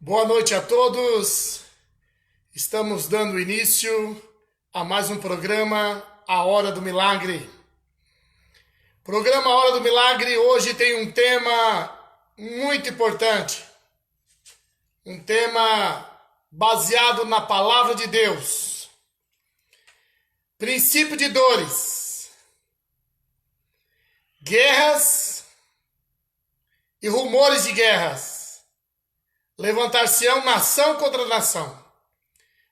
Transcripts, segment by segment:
Boa noite a todos. Estamos dando início a mais um programa, A Hora do Milagre. Programa A Hora do Milagre hoje tem um tema muito importante. Um tema baseado na Palavra de Deus. Princípio de dores. Guerras e rumores de guerras. Levantar-se-ão nação contra nação.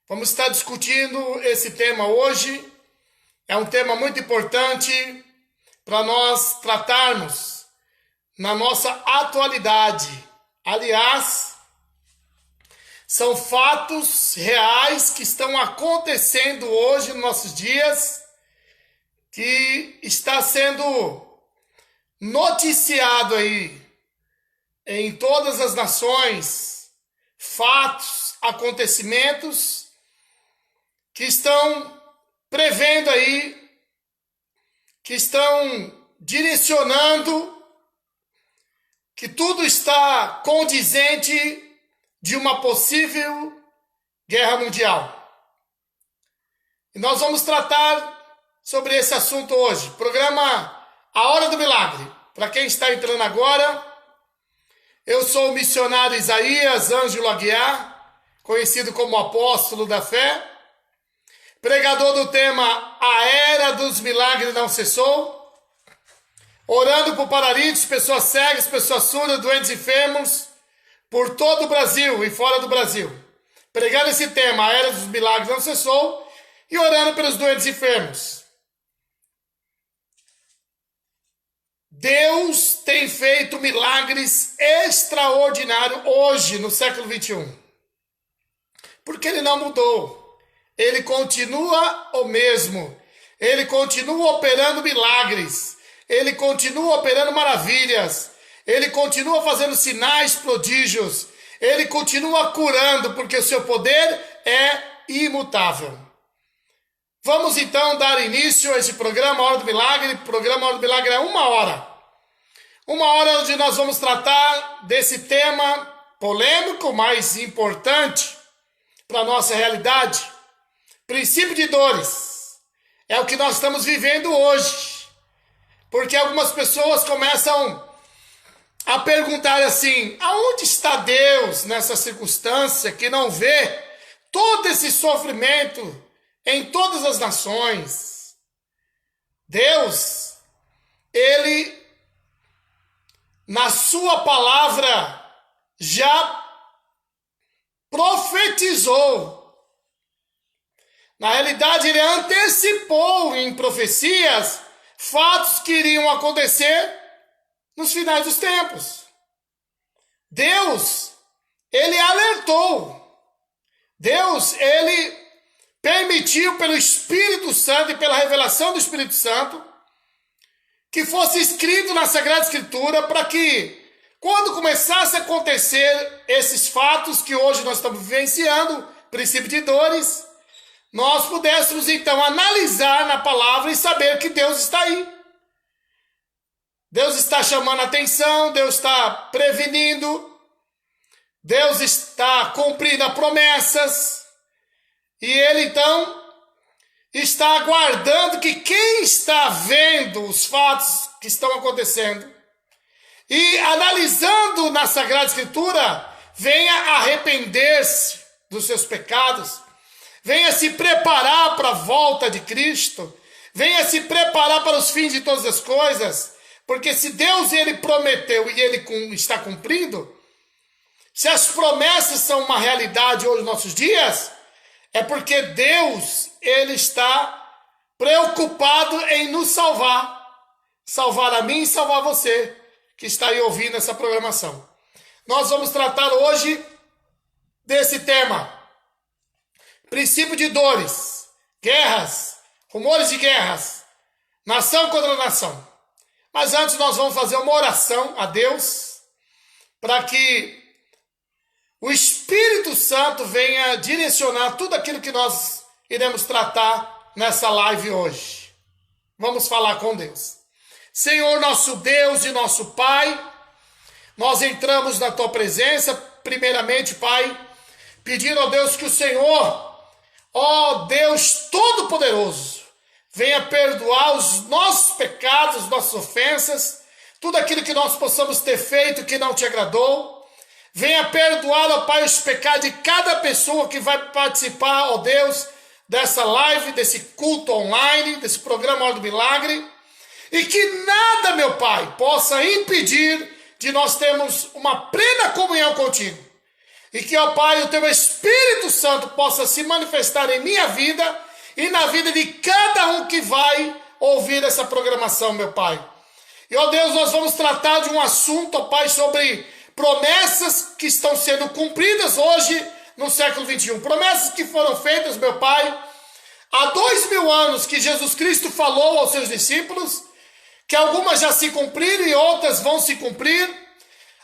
Vamos estar discutindo esse tema hoje. É um tema muito importante para nós tratarmos na nossa atualidade. Aliás, são fatos reais que estão acontecendo hoje nos nossos dias, que está sendo noticiado aí em todas as nações, fatos, acontecimentos que estão prevendo aí, que estão direcionando, que tudo está condizente de uma possível guerra mundial. E nós vamos tratar sobre esse assunto hoje. Programa A Hora do Milagre. Para quem está entrando agora, eu sou o missionário Isaías Ângelo Aguiar, conhecido como Apóstolo da Fé, pregador do tema A Era dos Milagres Não Cessou, orando por paralíticos, pessoas cegas, pessoas surdas, doentes e enfermos, por todo o Brasil e fora do Brasil. Pregando esse tema, A Era dos Milagres Não Cessou, e orando pelos doentes e enfermos. Deus tem feito milagres extraordinários hoje, no século 21. Porque Ele não mudou. Ele continua o mesmo. Ele continua operando milagres. Ele continua operando maravilhas. Ele continua fazendo sinais, prodígios. Ele continua curando, porque o seu poder é imutável. Vamos então dar início a esse programa Hora do Milagre. O programa Hora do Milagre é 1 hora. 1 hora onde nós vamos tratar desse tema polêmico, mas importante para a nossa realidade. Princípio de dores. É o que nós estamos vivendo hoje. Porque algumas pessoas começam a perguntar assim: aonde está Deus nessa circunstância que não vê todo esse sofrimento em todas as nações? Deus, Ele, na sua palavra, já profetizou. Na realidade, ele antecipou em profecias fatos que iriam acontecer nos finais dos tempos. Deus, ele alertou. Deus, ele permitiu pelo Espírito Santo e pela revelação do Espírito Santo que fosse escrito na Sagrada Escritura para que, quando começasse a acontecer esses fatos que hoje nós estamos vivenciando, princípio de dores, nós pudéssemos então analisar na palavra e saber que Deus está aí. Deus está chamando a atenção, Deus está prevenindo, Deus está cumprindo as promessas, e Ele então está aguardando que quem está vendo os fatos que estão acontecendo e analisando na Sagrada Escritura, venha arrepender-se dos seus pecados, venha se preparar para a volta de Cristo, venha se preparar para os fins de todas as coisas, porque se Deus ele prometeu e Ele está cumprindo, se as promessas são uma realidade hoje nos nossos dias, é porque Deus, Ele está preocupado em nos salvar. Salvar a mim e salvar você, que está aí ouvindo essa programação. Nós vamos tratar hoje desse tema. Princípio de dores, guerras, rumores de guerras, nação contra nação. Mas antes nós vamos fazer uma oração a Deus, para que o Espírito Santo venha direcionar tudo aquilo que nós iremos tratar nessa live hoje. Vamos falar com Deus. Senhor, nosso Deus e nosso Pai, nós entramos na Tua presença primeiramente, Pai, pedindo, ó Deus, que o Senhor, ó Deus Todo-Poderoso, venha perdoar os nossos pecados, nossas ofensas, tudo aquilo que nós possamos ter feito que não te agradou. Venha perdoar, ó Pai, os pecados de cada pessoa que vai participar, ó Deus, dessa live, desse culto online, desse programa Hora do Milagre. E que nada, meu Pai, possa impedir de nós termos uma plena comunhão contigo. E que, ó Pai, o teu Espírito Santo possa se manifestar em minha vida e na vida de cada um que vai ouvir essa programação, meu Pai. E, ó Deus, nós vamos tratar de um assunto, ó Pai, sobre promessas que estão sendo cumpridas hoje no século XXI. Promessas que foram feitas, meu Pai, há 2000 anos que Jesus Cristo falou aos seus discípulos, que algumas já se cumpriram e outras vão se cumprir.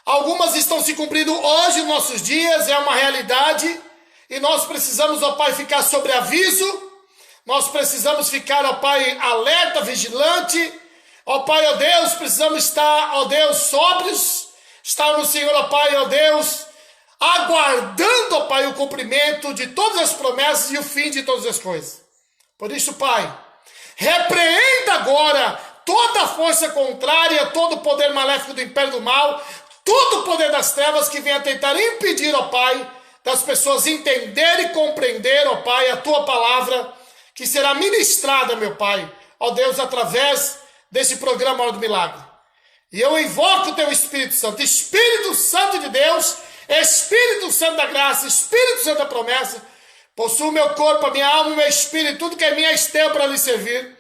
Algumas estão se cumprindo hoje, nos nossos dias, é uma realidade. E nós precisamos, ó Pai, ficar sobre aviso. Nós precisamos ficar, ó Pai, alerta, vigilante. Ó Pai, ó Deus, precisamos estar, ó Deus, sóbrios. Estar no Senhor, ó Pai, ó Deus, aguardando, ó Pai, o cumprimento de todas as promessas e o fim de todas as coisas. Por isso, Pai, repreenda agora toda a força contrária, todo o poder maléfico do império do mal, todo o poder das trevas que venha tentar impedir, ó Pai, das pessoas entenderem e compreender, ó Pai, a Tua palavra, que será ministrada, meu Pai, ó Deus, através desse programa Hora do Milagre. E eu invoco o Teu Espírito Santo, Espírito Santo de Deus, Espírito Santo da graça, Espírito Santo da promessa, possua o meu corpo, a minha alma e o meu espírito, tudo que é minha esteja para lhe servir.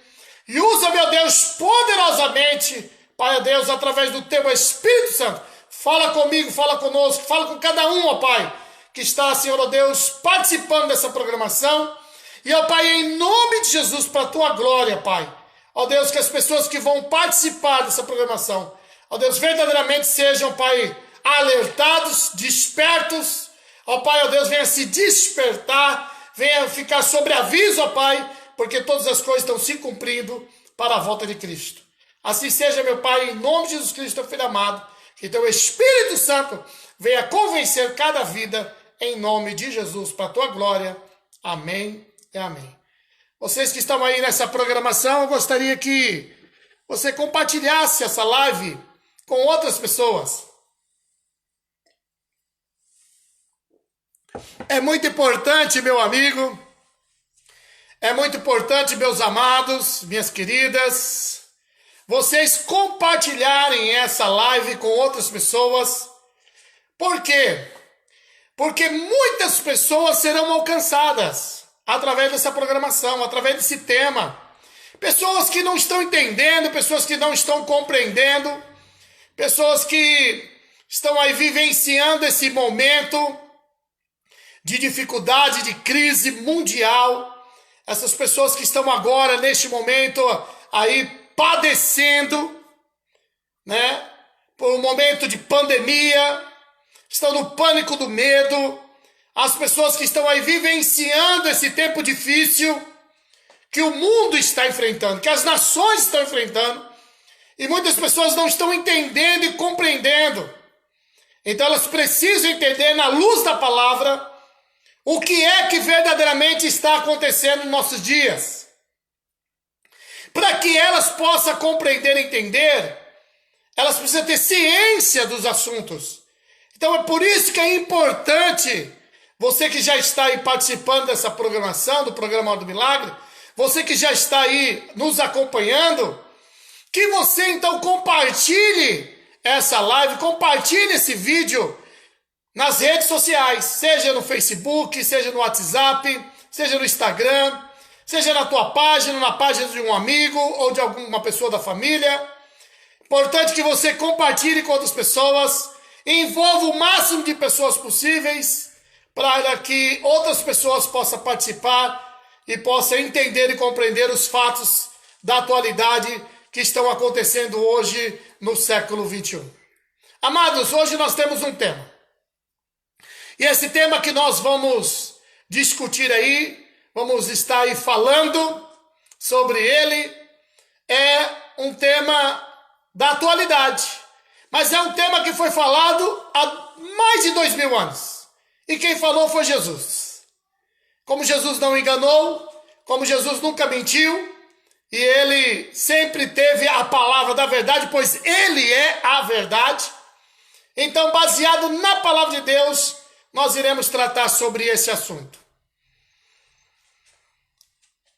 E usa, meu Deus, poderosamente, Pai, Deus, através do Teu Espírito Santo. Fala comigo, fala conosco, fala com cada um, ó Pai, que está, Senhor, ó Deus, participando dessa programação. E, ó Pai, em nome de Jesus, para a Tua glória, Pai. Ó Deus, que as pessoas que vão participar dessa programação, ó Deus, verdadeiramente sejam, Pai, alertados, despertos. Ó Pai, ó Deus, venha se despertar, venha ficar sobre aviso, ó Pai, porque todas as coisas estão se cumprindo para a volta de Cristo. Assim seja, meu Pai, em nome de Jesus Cristo, Teu Filho amado, que Teu Espírito Santo venha convencer cada vida, em nome de Jesus, para a Tua glória. Amém e amém. Vocês que estão aí nessa programação, eu gostaria que você compartilhasse essa live com outras pessoas. É muito importante, meu amigo, é muito importante, meus amados, minhas queridas, vocês compartilharem essa live com outras pessoas. Por quê? Porque muitas pessoas serão alcançadas através dessa programação, através desse tema. Pessoas que não estão entendendo, pessoas que não estão compreendendo, pessoas que estão aí vivenciando esse momento de dificuldade, de crise mundial. Essas pessoas que estão agora, neste momento, aí padecendo, né, por um momento de pandemia, estão no pânico do medo. As pessoas que estão aí vivenciando esse tempo difícil que o mundo está enfrentando, que as nações estão enfrentando, e muitas pessoas não estão entendendo e compreendendo. Então elas precisam entender, na luz da palavra, o que é que verdadeiramente está acontecendo nos nossos dias. Para que elas possam compreender e entender, elas precisam ter ciência dos assuntos. Então é por isso que é importante, você que já está aí participando dessa programação, do programa Hora do Milagre, você que já está aí nos acompanhando, que você então compartilhe essa live, compartilhe esse vídeo nas redes sociais, seja no Facebook, seja no WhatsApp, seja no Instagram, seja na tua página, na página de um amigo ou de alguma pessoa da família. Importante que você compartilhe com outras pessoas, envolva o máximo de pessoas possíveis, para que outras pessoas possam participar e possam entender e compreender os fatos da atualidade que estão acontecendo hoje no século XXI. Amados, hoje nós temos um tema. E esse tema que nós vamos discutir aí, vamos estar aí falando sobre ele, é um tema da atualidade. Mas é um tema que foi falado há mais de 2000 anos. E quem falou foi Jesus. Como Jesus não enganou, como Jesus nunca mentiu, e ele sempre teve a palavra da verdade, pois ele é a verdade. Então, baseado na palavra de Deus, nós iremos tratar sobre esse assunto.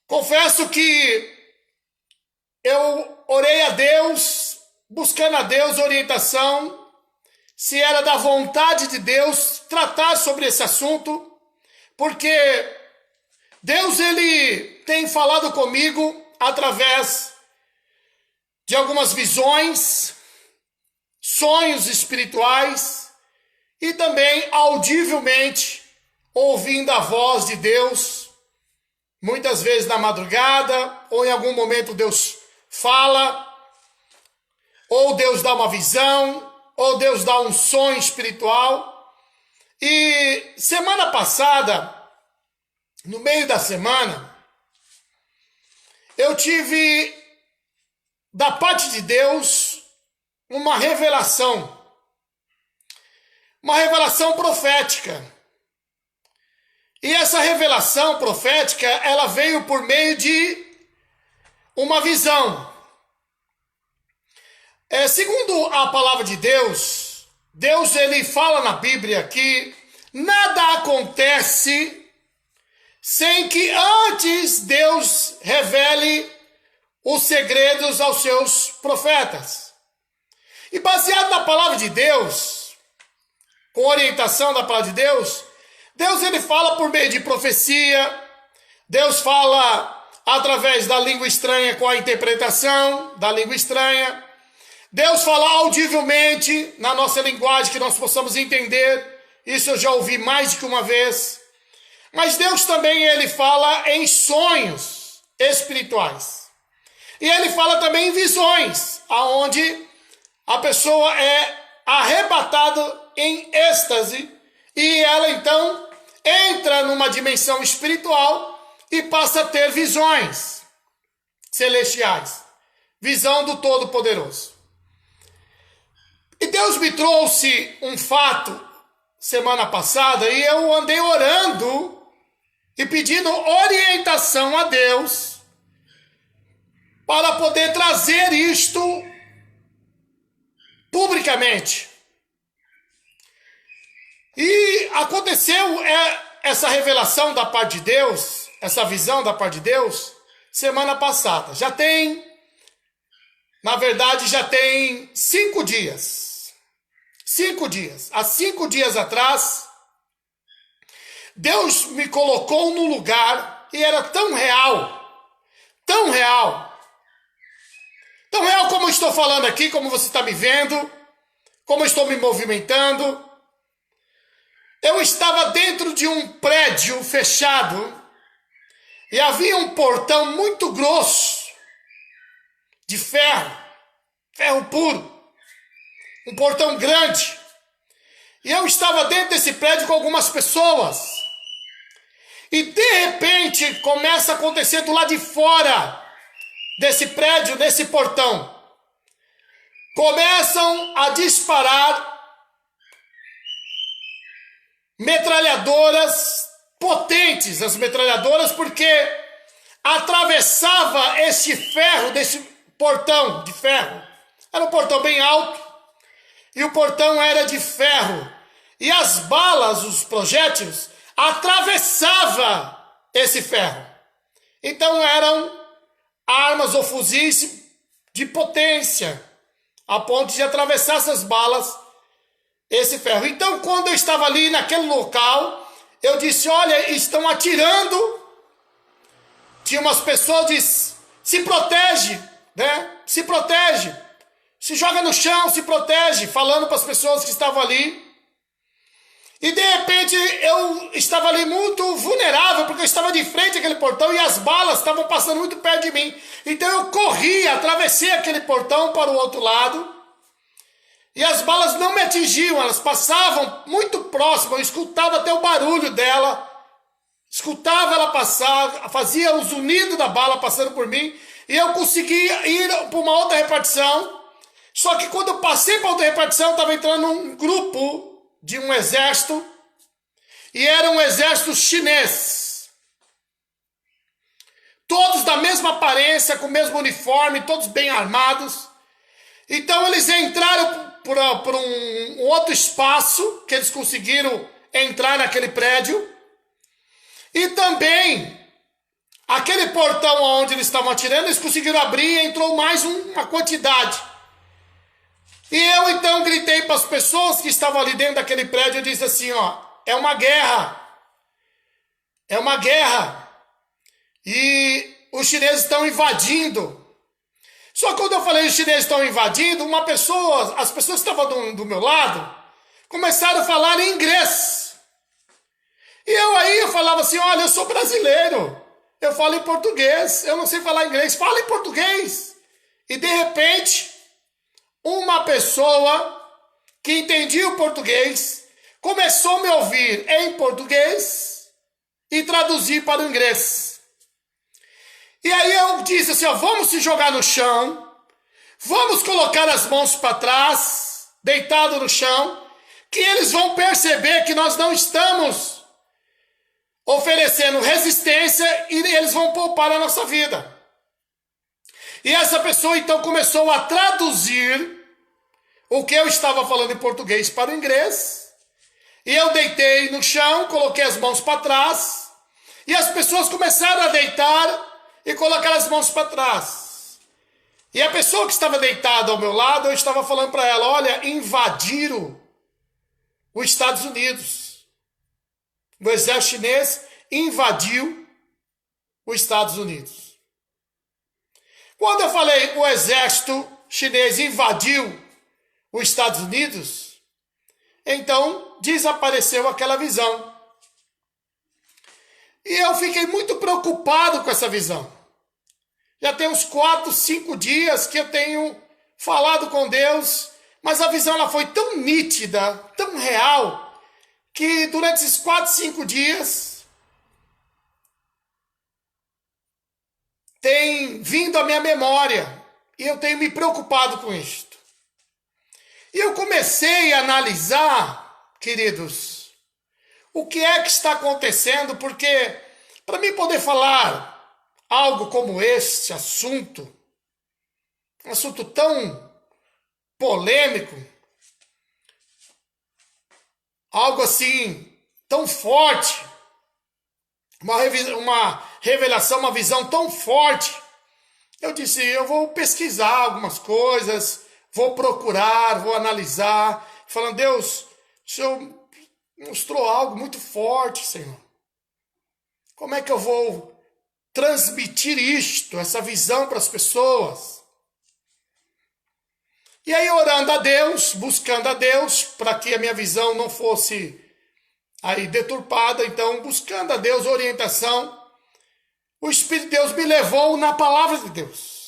Confesso que eu orei a Deus, buscando a Deus orientação, se era da vontade de Deus tratar sobre esse assunto, porque Deus ele tem falado comigo através de algumas visões, sonhos espirituais e também audivelmente ouvindo a voz de Deus, muitas vezes na madrugada ou em algum momento Deus fala, ou Deus dá uma visão, ou Deus dá um sonho espiritual. E semana passada, no meio da semana, eu tive da parte de Deus uma revelação profética. E essa revelação profética, ela veio por meio de uma visão. Segundo a palavra de Deus, Deus ele fala na Bíblia que nada acontece sem que antes Deus revele os segredos aos seus profetas. E baseado na palavra de Deus, com orientação da palavra de Deus, Deus ele fala por meio de profecia, Deus fala através da língua estranha com a interpretação da língua estranha, Deus fala audivelmente na nossa linguagem que nós possamos entender, isso eu já ouvi mais de que uma vez, mas Deus também ele fala em sonhos espirituais, e ele fala também em visões, aonde a pessoa é arrebatada em êxtase, e ela então entra numa dimensão espiritual e passa a ter visões celestiais, visão do Todo-Poderoso. E Deus me trouxe um fato semana passada e eu andei orando e pedindo orientação a Deus para poder trazer isto publicamente. E aconteceu essa revelação da parte de Deus, essa visão da parte de Deus, semana passada. Na verdade, já tem 5 dias. 5 dias. Há 5 dias atrás, Deus me colocou num lugar e era tão real, tão real. Tão real como eu estou falando aqui, como você está me vendo, como eu estou me movimentando. Eu estava dentro de um prédio fechado e havia um portão muito grosso, de ferro, ferro puro, um portão grande. E eu estava dentro desse prédio com algumas pessoas. E de repente começa a acontecer do lado de fora desse prédio, desse portão. Começam a disparar metralhadoras potentes, as metralhadoras, porque atravessava esse ferro desse portão de ferro. Era um portão bem alto e o portão era de ferro. E as balas, os projéteis, atravessavam esse ferro. Então eram armas ou fuzis de potência, a ponto de atravessar essas balas, esse ferro. Então, quando eu estava ali naquele local, eu disse, olha, estão atirando. Tinha umas pessoas que disse, se protege, né? Se protege. Se joga no chão, se protege, falando para as pessoas que estavam ali. E de repente eu estava ali muito vulnerável, porque eu estava de frente àquele portão e as balas estavam passando muito perto de mim. Então eu corri, atravessei aquele portão para o outro lado. E as balas não me atingiam, elas passavam muito próximo, eu escutava até o barulho dela. Escutava ela passar, fazia o zunido da bala passando por mim. E eu conseguia ir para uma outra repartição. Só que quando eu passei para outra repartição, estava entrando um grupo de um exército, e era um exército chinês. Todos da mesma aparência, com o mesmo uniforme, todos bem armados. Então eles entraram por um outro espaço, que eles conseguiram entrar naquele prédio. E também, aquele portão onde eles estavam atirando, eles conseguiram abrir e entrou mais uma quantidade. E eu então gritei para as pessoas que estavam ali dentro daquele prédio, eu disse assim, ó, é uma guerra. É uma guerra. E os chineses estão invadindo. Só que quando eu falei os chineses estão invadindo, as pessoas que estavam do meu lado, começaram a falar em inglês. E eu falava assim, olha, eu sou brasileiro. Eu falo em português, eu não sei falar inglês, fala em português. E de repente, uma pessoa que entendia o português começou a me ouvir em português e traduzir para o inglês. E aí eu disse assim, ó, vamos se jogar no chão, vamos colocar as mãos para trás, deitado no chão, que eles vão perceber que nós não estamos oferecendo resistência e eles vão poupar a nossa vida. E essa pessoa então começou a traduzir o que eu estava falando em português para o inglês, e eu deitei no chão, coloquei as mãos para trás, e as pessoas começaram a deitar e colocar as mãos para trás. E a pessoa que estava deitada ao meu lado, eu estava falando para ela, olha, invadiram os Estados Unidos. O exército chinês invadiu os Estados Unidos. Quando eu falei o exército chinês invadiu os Estados Unidos, então desapareceu aquela visão. E eu fiquei muito preocupado com essa visão. Já tem uns 4, 5 dias que eu tenho falado com Deus, mas a visão ela foi tão nítida, tão real, que durante esses 4, 5 dias tem vindo à minha memória e eu tenho me preocupado com isto. E eu comecei a analisar, queridos, o que é que está acontecendo, porque para mim poder falar algo como este assunto, um assunto tão polêmico, algo assim tão forte, uma revelação, uma visão tão forte, eu disse, eu vou pesquisar algumas coisas, vou procurar, vou analisar, falando, Deus, o Senhor mostrou algo muito forte, Senhor. Como é que eu vou transmitir isto, essa visão para as pessoas? E aí, orando a Deus, buscando a Deus, para que a minha visão não fosse aí deturpada, então, buscando a Deus orientação, o Espírito de Deus me levou na palavra de Deus.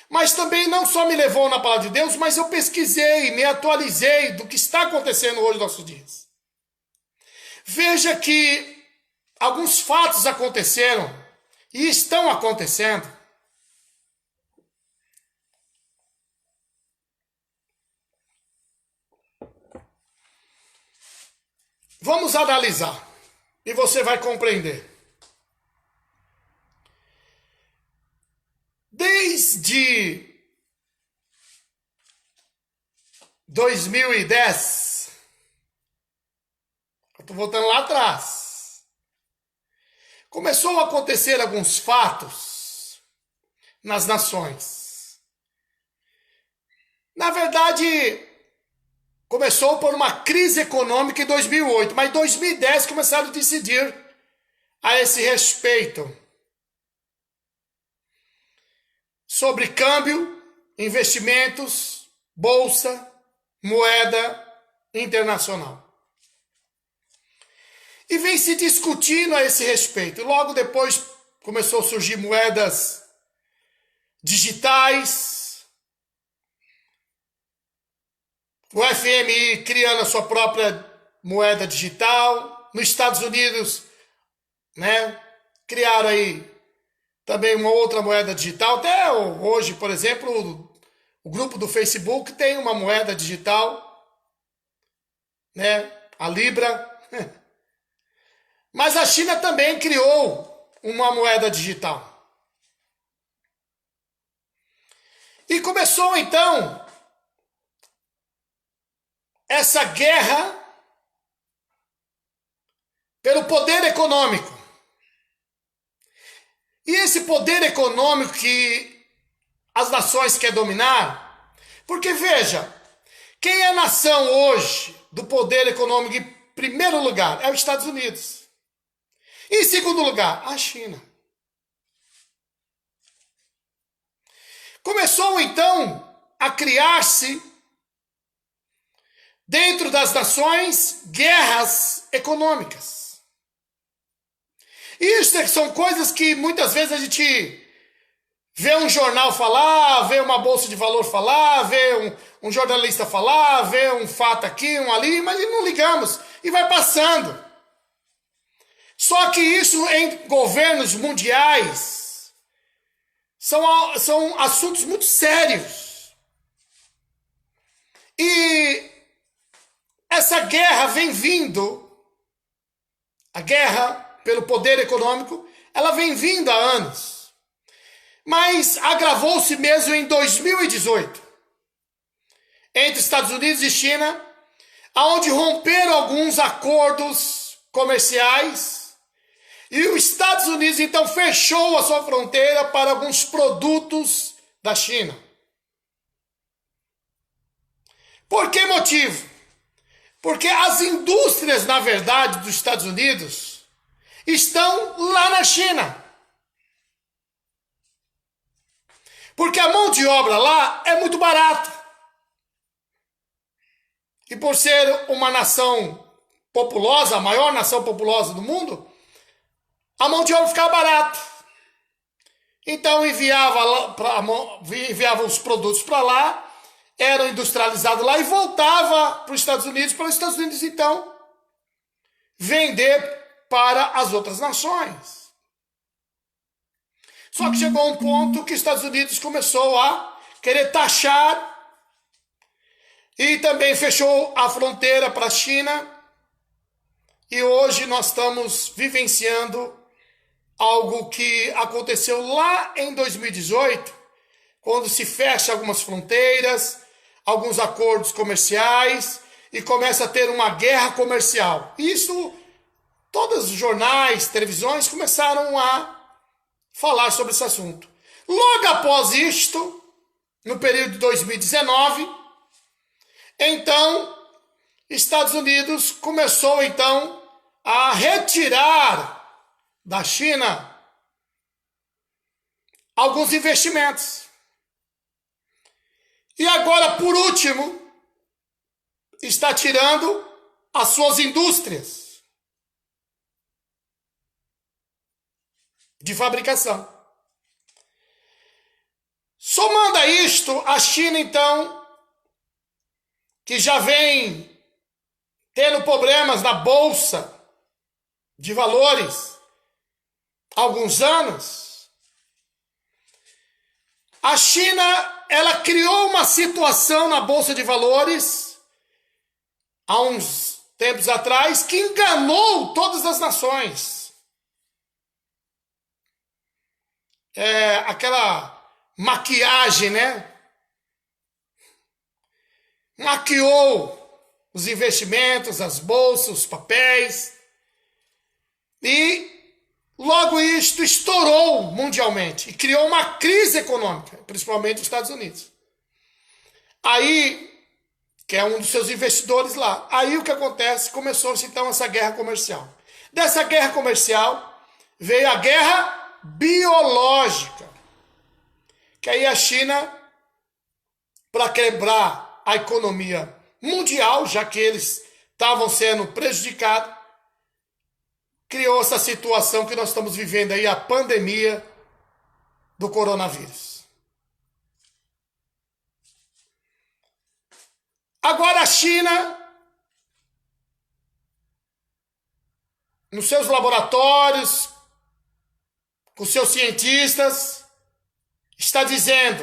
Mas também não só me levou na palavra de Deus, mas eu pesquisei, me atualizei do que está acontecendo hoje nos nossos dias. Veja que alguns fatos aconteceram e estão acontecendo. Vamos analisar e você vai compreender. Desde 2010, eu estou voltando lá atrás, começou a acontecer alguns fatos nas nações. Na verdade, começou por uma crise econômica em 2008, mas em 2010 começaram a decidir a esse respeito sobre câmbio, investimentos, bolsa, moeda internacional. E vem se discutindo a esse respeito. Logo depois começou a surgir moedas digitais, o FMI criando a sua própria moeda digital. Nos Estados Unidos, criaram aí também uma outra moeda digital. Até hoje, por exemplo, O grupo do Facebook tem uma moeda digital, né? A Libra. Mas a China também criou uma moeda digital. E começou então essa guerra pelo poder econômico. E esse poder econômico que as nações querem dominar, porque veja, quem é a nação hoje do poder econômico em primeiro lugar é os Estados Unidos. Em segundo lugar, a China. Começou então a criar-se dentro das nações guerras econômicas. Isso são coisas que muitas vezes a gente vê um jornal falar, vê uma bolsa de valor falar, vê um jornalista falar, vê um fato aqui, um ali, mas não ligamos e vai passando. Só que isso em governos mundiais são assuntos muito sérios. E essa guerra vem vindo, a guerra pelo poder econômico, ela vem vindo há anos. Mas agravou-se mesmo em 2018, entre Estados Unidos e China, onde romperam alguns acordos comerciais, e os Estados Unidos então fechou a sua fronteira para alguns produtos da China. Por que motivo? Porque as indústrias, na verdade, dos Estados Unidos estão lá na China. Porque a mão de obra lá é muito barata. E por ser uma nação populosa, a maior nação populosa do mundo, a mão de obra ficava barata. Então enviava os produtos para lá, eram industrializados lá e voltava para os Estados Unidos, então vender para as outras nações. Só que chegou um ponto que os Estados Unidos começou a querer taxar e também fechou a fronteira para a China. E hoje nós estamos vivenciando algo que aconteceu lá em 2018, quando se fecha algumas fronteiras, alguns acordos comerciais e começa a ter uma guerra comercial. Isso, todos os jornais, televisões começaram a falar sobre esse assunto. Logo após isto, no período de 2019, então, Estados Unidos começou então a retirar da China alguns investimentos. E agora, por último, está tirando as suas indústrias de fabricação. Somando a isto, a China, então, que já vem tendo problemas na bolsa de valores há alguns anos, a China, ela criou uma situação na bolsa de valores há uns tempos atrás que enganou todas as nações. Aquela maquiagem, né? Maquiou os investimentos, as bolsas, os papéis. E logo isto estourou mundialmente e criou uma crise econômica, principalmente nos Estados Unidos. Aí, que é um dos seus investidores lá, aí o que acontece? Começou-se então essa guerra comercial. Dessa guerra comercial veio a guerra biológica, que aí a China, para quebrar a economia mundial, já que eles estavam sendo prejudicados, criou essa situação que nós estamos vivendo aí, a pandemia do coronavírus. Agora a China, nos seus laboratórios, com seus cientistas, está dizendo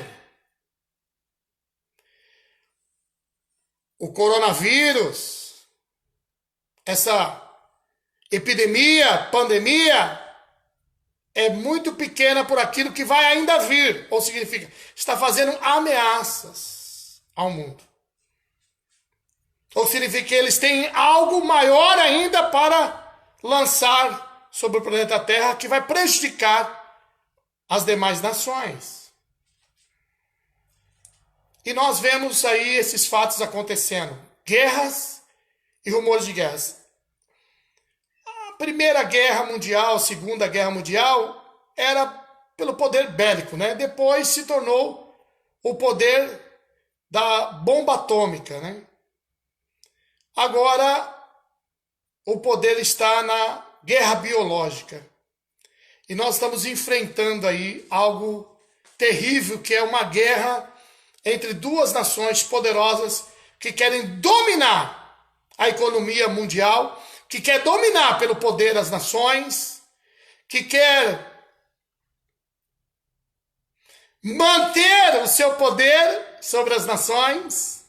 o coronavírus, essa epidemia, pandemia, é muito pequena por aquilo que vai ainda vir. Ou significa, está fazendo ameaças ao mundo. Ou significa que eles têm algo maior ainda para lançar sobre o planeta Terra que vai prejudicar as demais nações. E nós vemos aí esses fatos acontecendo. Guerras e rumores de guerras. A Primeira Guerra Mundial, Segunda Guerra Mundial, era pelo poder bélico, né? Depois se tornou o poder da bomba atômica, né? Agora, o poder está na guerra biológica. E nós estamos enfrentando aí algo terrível, que é uma guerra entre duas nações poderosas que querem dominar a economia mundial, que quer dominar pelo poder as nações, que quer manter o seu poder sobre as nações.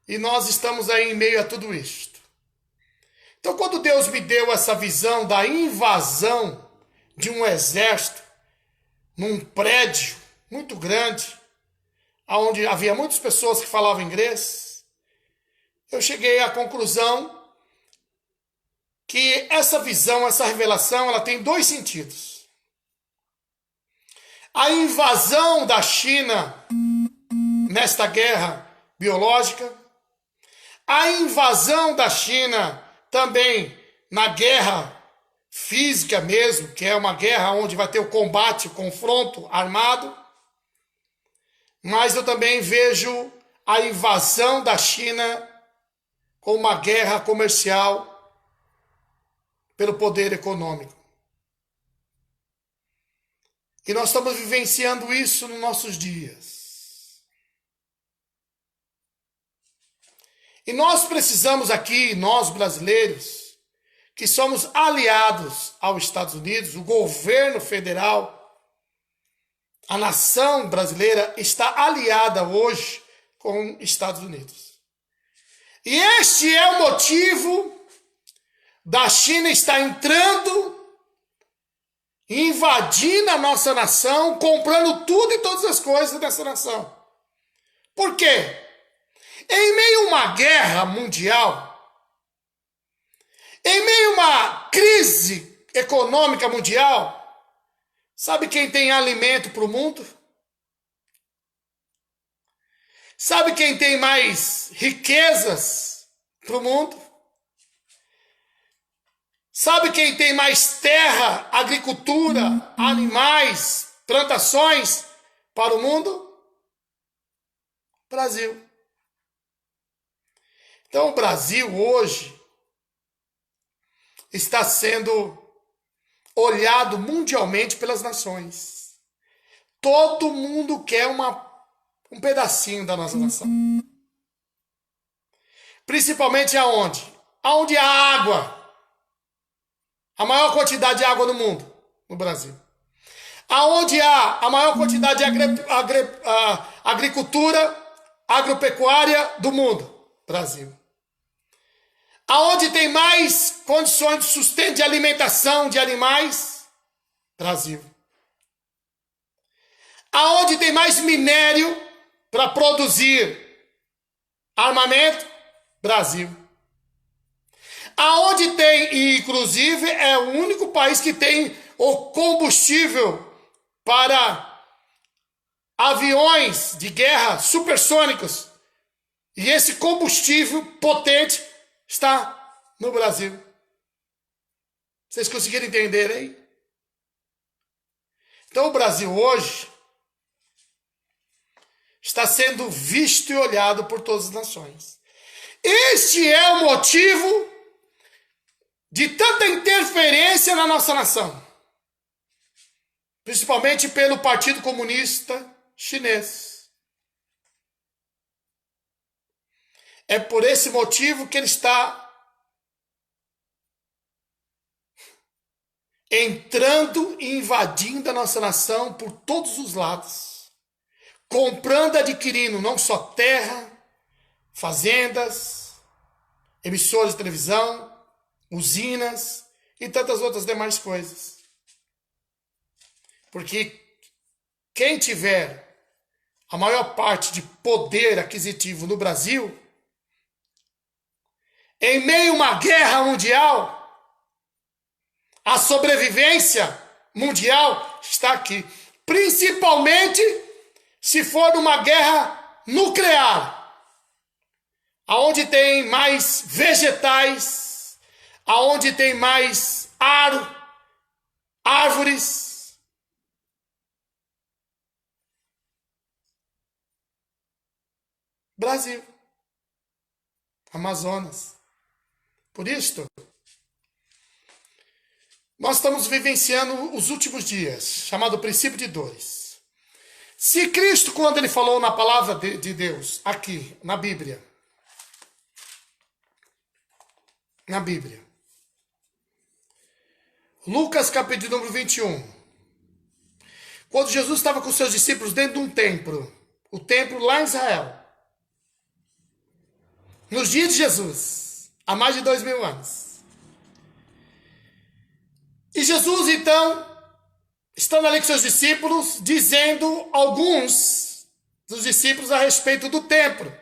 E nós estamos aí em meio a tudo isto. Então, quando Deus me deu essa visão da invasão de um exército num prédio muito grande, onde havia muitas pessoas que falavam inglês, eu cheguei à conclusão que essa visão, essa revelação, ela tem dois sentidos. A invasão da China nesta guerra biológica, a invasão da China também na guerra física mesmo, que é uma guerra onde vai ter o combate, o confronto armado. Mas eu também vejo a invasão da China como uma guerra comercial pelo poder econômico. E nós estamos vivenciando isso nos nossos dias. E nós precisamos aqui, nós brasileiros, que somos aliados aos Estados Unidos, o governo federal, a nação brasileira está aliada hoje com os Estados Unidos. E este é o motivo da China estar entrando, invadindo a nossa nação, comprando tudo e todas as coisas dessa nação. Por quê? Em meio a uma guerra mundial, em meio a uma crise econômica mundial, sabe quem tem alimento para o mundo? Sabe quem tem mais riquezas para o mundo? Sabe quem tem mais terra, agricultura, animais, plantações para o mundo? Brasil. Então o Brasil hoje está sendo olhado mundialmente pelas nações. Todo mundo quer um pedacinho da nossa nação. Principalmente aonde? Aonde há água. A maior quantidade de água no mundo, no Brasil. Aonde há a maior quantidade de agricultura, agropecuária do mundo, Brasil. Aonde tem mais condições de sustento de alimentação de animais, Brasil. Aonde tem mais minério para produzir armamento, Brasil. Aonde tem, e inclusive é o único país que tem o combustível para aviões de guerra supersônicos. E esse combustível potente está no Brasil. Vocês conseguiram entender aí? Então o Brasil hoje está sendo visto e olhado por todas as nações. Este é o motivo de tanta interferência na nossa nação. Principalmente pelo Partido Comunista Chinês. É por esse motivo que ele está entrando e invadindo a nossa nação por todos os lados. Comprando e adquirindo não só terra, fazendas, emissoras de televisão, usinas e tantas outras demais coisas. Porque quem tiver a maior parte de poder aquisitivo no Brasil, em meio a uma guerra mundial, a sobrevivência mundial está aqui. Principalmente se for uma guerra nuclear, aonde tem mais vegetais, aonde tem mais árvores. Brasil, Amazonas. Por isto, nós estamos vivenciando os últimos dias, chamado princípio de dores. Se Cristo, quando ele falou na palavra de Deus, aqui, na Bíblia, Lucas capítulo número 21, quando Jesus estava com seus discípulos dentro de um templo, o templo lá em Israel, nos dias de Jesus, há mais de 2000 anos. E Jesus, então, estando ali com seus discípulos, dizendo alguns dos discípulos a respeito do templo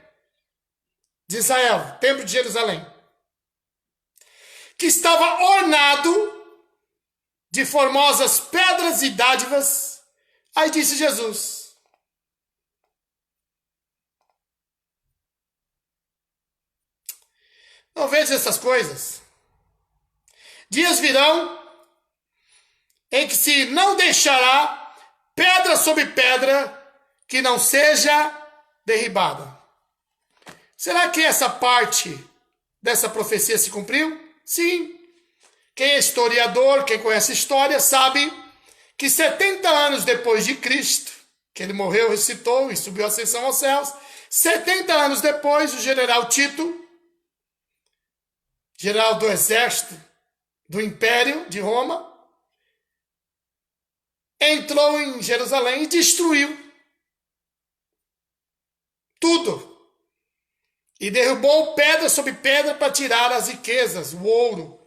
de Israel, templo de Jerusalém, que estava ornado de formosas pedras e dádivas. Aí disse Jesus: não veja essas coisas. Dias virão em que se não deixará pedra sobre pedra que não seja derribada. Será que essa parte dessa profecia se cumpriu? Sim. Quem é historiador, quem conhece história, sabe que 70 anos depois de Cristo, que ele morreu, ressuscitou e subiu a ascensão aos céus, 70 anos depois, o general Tito, general do exército do Império de Roma, entrou em Jerusalém e destruiu tudo. E derrubou pedra sobre pedra para tirar as riquezas, o ouro,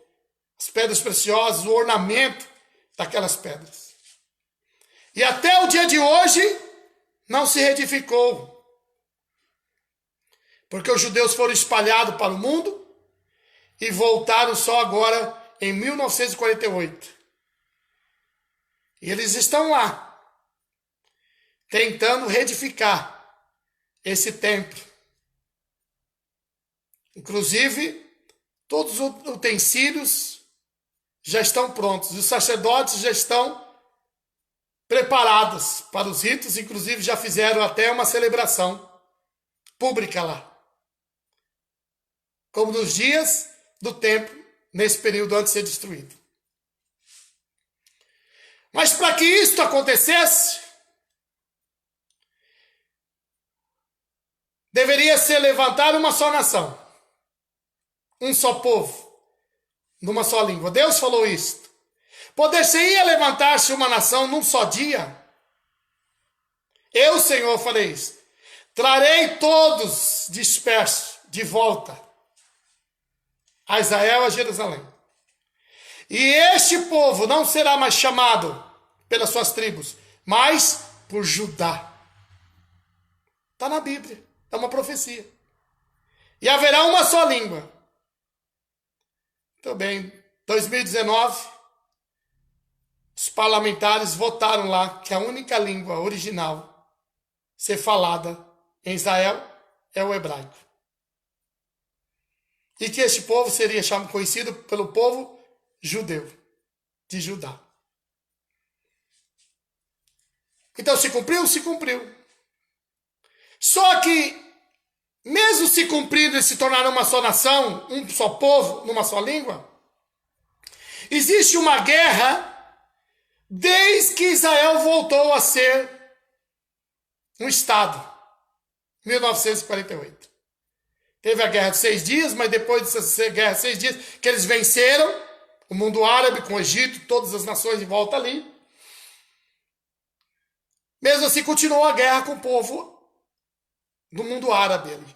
as pedras preciosas, o ornamento daquelas pedras. E até o dia de hoje não se reedificou. Porque os judeus foram espalhados para o mundo e voltaram só agora em 1948. E eles estão lá, tentando reedificar esse templo. Inclusive, todos os utensílios já estão prontos. Os sacerdotes já estão preparados para os ritos. Inclusive, já fizeram até uma celebração pública lá. Como nos dias do templo, nesse período antes de ser destruído. Mas para que isto acontecesse, deveria ser levantada uma só nação, um só povo, numa só língua. Deus falou isto. Poder-se-ia levantar-se uma nação num só dia? Eu, Senhor, falei isto. Trarei todos dispersos de volta a Israel, a Jerusalém. E este povo não será mais chamado pelas suas tribos, mas por Judá. Está na Bíblia, é uma profecia. E haverá uma só língua. Muito bem, 2019, os parlamentares votaram lá que a única língua original ser falada em Israel é o hebraico. E que este povo seria conhecido pelo povo judeu, de Judá. Então se cumpriu? Se cumpriu. Só que, mesmo se cumprindo e se tornar uma só nação, um só povo, numa só língua, existe uma guerra desde que Israel voltou a ser um Estado, 1948. Teve a Guerra de 6 Dias, mas depois dessa Guerra de 6 Dias, que eles venceram o mundo árabe com o Egito, todas as nações em volta ali. Mesmo assim, continuou a guerra com o povo do mundo árabe ali.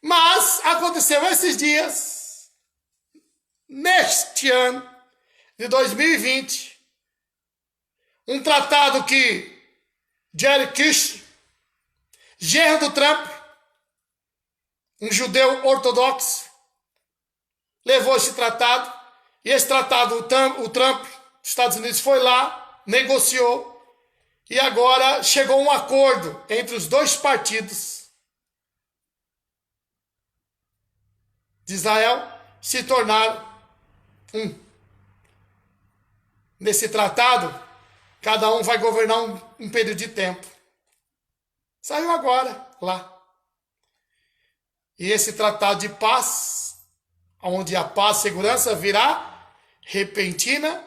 Mas aconteceu esses dias, neste ano de 2020, um tratado que Jared Kushner, genro do Trump, um judeu ortodoxo, levou esse tratado, e esse tratado o Trump, dos Estados Unidos, foi lá, negociou, e agora chegou um acordo entre os dois partidos de Israel, se tornaram um. Nesse tratado, cada um vai governar um período de tempo. Saiu agora, lá. E esse tratado de paz, onde a paz e segurança virá repentina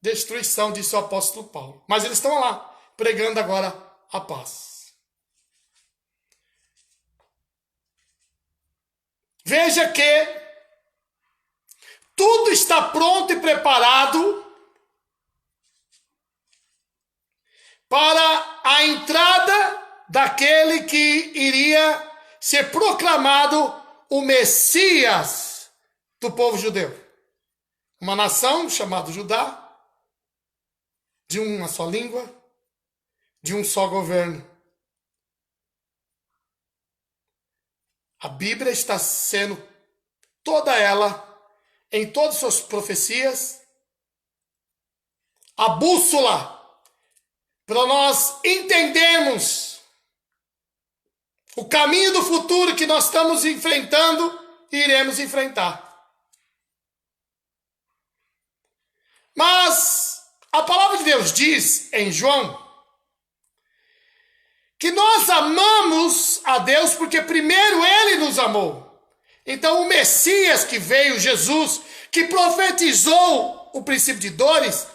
destruição, disse o apóstolo Paulo. Mas eles estão lá, pregando agora a paz. Veja que tudo está pronto e preparado para a entrada daquele que iria ser proclamado o Messias do povo judeu. Uma nação chamada Judá, de uma só língua, de um só governo. A Bíblia está sendo toda ela, em todas as suas profecias, a bússola para nós entendermos o caminho do futuro que nós estamos enfrentando e iremos enfrentar. Mas a palavra de Deus diz em João que nós amamos a Deus porque primeiro Ele nos amou. Então o Messias que veio, Jesus, que profetizou o princípio de dores,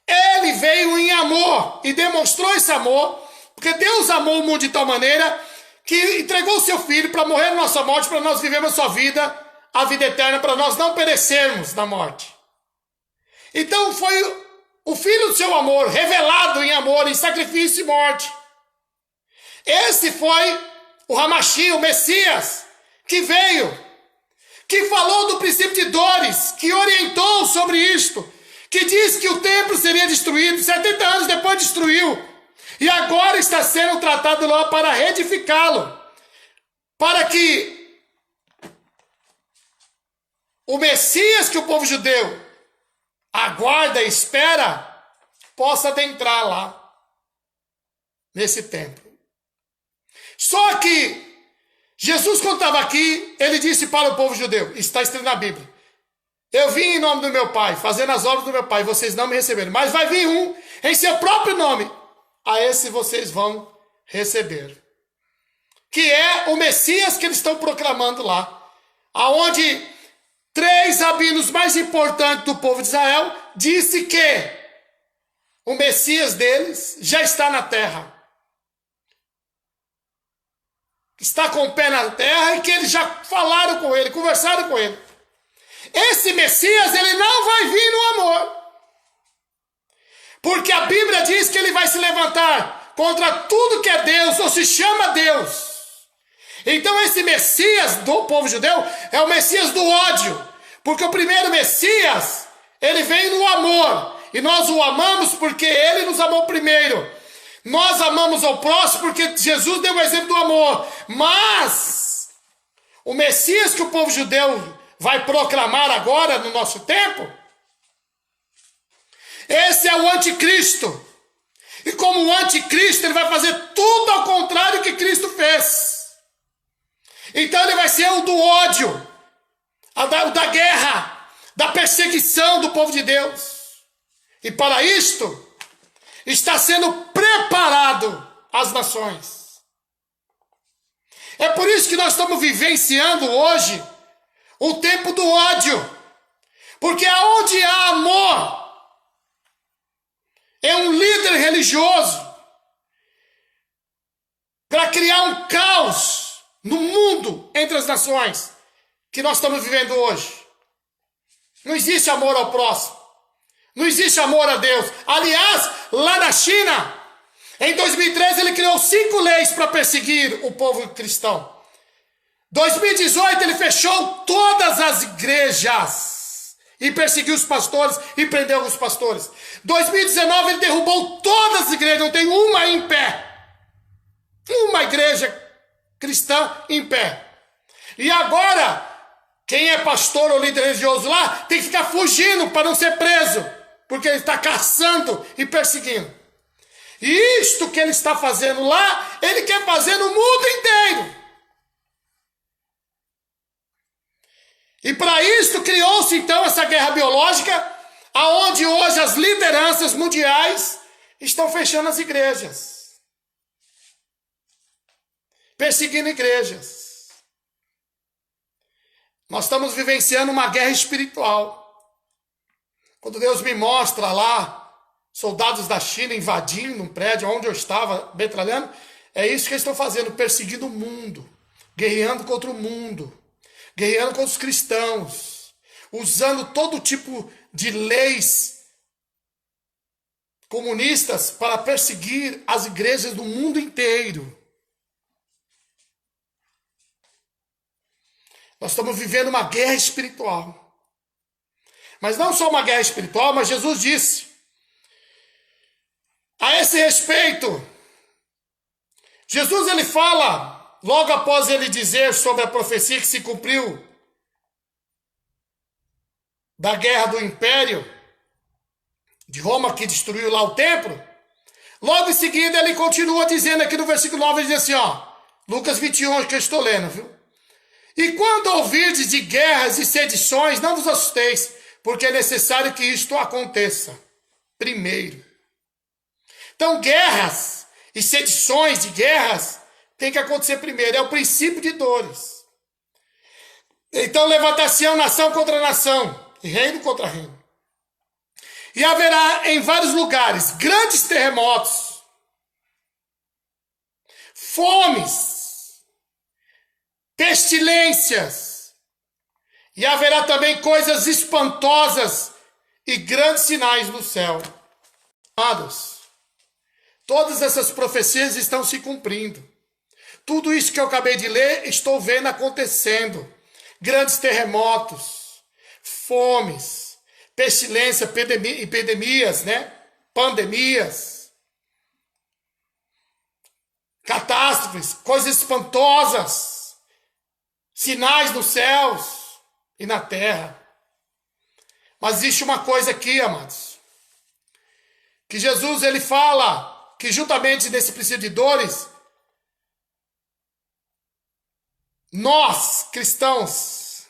Ele veio em amor e demonstrou esse amor, porque Deus amou o mundo de tal maneira que entregou o seu Filho para morrer na nossa morte, para nós vivermos a sua vida, a vida eterna, para nós não perecermos na morte. Então foi o Filho do seu amor, revelado em amor, em sacrifício e morte. Esse foi o Hamashi, o Messias, que veio, que falou do princípio de dores, que orientou sobre isto, que disse que o templo seria destruído, 70 anos depois destruiu, e agora está sendo tratado lá para reedificá-lo, para que o Messias que o povo judeu aguarda e espera, possa adentrar lá, nesse templo. Só que Jesus, quando estava aqui, ele disse para o povo judeu, está escrito na Bíblia, eu vim em nome do meu Pai, fazendo as obras do meu Pai, vocês não me receberam, mas vai vir um em seu próprio nome, a esse vocês vão receber. Que é o Messias que eles estão proclamando lá, aonde 3 rabinos mais importantes do povo de Israel disse que o Messias deles já está na terra. Está com o pé na terra e que eles já falaram com ele, conversaram com ele. Esse Messias, ele não vai vir no amor. Porque a Bíblia diz que ele vai se levantar contra tudo que é Deus ou se chama Deus. Então esse Messias do povo judeu é o Messias do ódio. Porque o primeiro Messias, ele veio no amor. E nós o amamos porque ele nos amou primeiro. Nós amamos ao próximo porque Jesus deu o exemplo do amor. Mas o Messias que o povo judeu vai proclamar agora no nosso tempo, esse é o anticristo. E como o anticristo, ele vai fazer tudo ao contrário que Cristo fez. Então ele vai ser o do ódio, o da guerra, da perseguição do povo de Deus. E para isto está sendo preparado as nações. É por isso que nós estamos vivenciando hoje o tempo do ódio. Porque aonde há amor, é um líder religioso para criar um caos no mundo entre as nações que nós estamos vivendo hoje. Não existe amor ao próximo. Não existe amor a Deus. Aliás, lá na China, em 2013, ele criou 5 leis para perseguir o povo cristão. 2018 ele fechou todas as igrejas e perseguiu os pastores e prendeu alguns pastores. 2019 ele derrubou todas as igrejas, não tem uma em pé. Uma igreja cristã em pé. E agora, quem é pastor ou líder religioso lá tem que ficar fugindo para não ser preso, porque ele está caçando e perseguindo. E isto que ele está fazendo lá, ele quer fazer no mundo inteiro. E para isso criou-se então essa guerra biológica, aonde hoje as lideranças mundiais estão fechando as igrejas, perseguindo igrejas. Nós estamos vivenciando uma guerra espiritual. Quando Deus me mostra lá soldados da China invadindo um prédio onde eu estava metralhando, é isso que eles estão fazendo, perseguindo o mundo, guerreando contra o mundo, guerreando contra os cristãos, usando todo tipo de leis comunistas para perseguir as igrejas do mundo inteiro. Nós estamos vivendo uma guerra espiritual. Mas não só uma guerra espiritual, mas Jesus disse, a esse respeito, Jesus ele fala, logo após ele dizer sobre a profecia que se cumpriu da guerra do império de Roma que destruiu lá o templo, logo em seguida ele continua dizendo aqui no versículo 9, ele diz assim, Lucas 21, que eu estou lendo, viu? E quando ouvirdes de guerras e sedições, não vos assusteis, porque é necessário que isto aconteça primeiro. Então, guerras e sedições de guerras tem que acontecer primeiro. É o princípio de dores. Então, levantar-se-ão nação contra nação, e reino contra reino. E haverá em vários lugares grandes terremotos, fomes, pestilências, e haverá também coisas espantosas e grandes sinais no céu. Amados, todas essas profecias estão se cumprindo. Tudo isso que eu acabei de ler, estou vendo acontecendo. Grandes terremotos, fomes, pestilência, epidemias, pandemias, catástrofes, coisas espantosas, sinais nos céus e na terra. Mas existe uma coisa aqui, amados, que Jesus ele fala que juntamente nesse princípio de dores, nós, cristãos,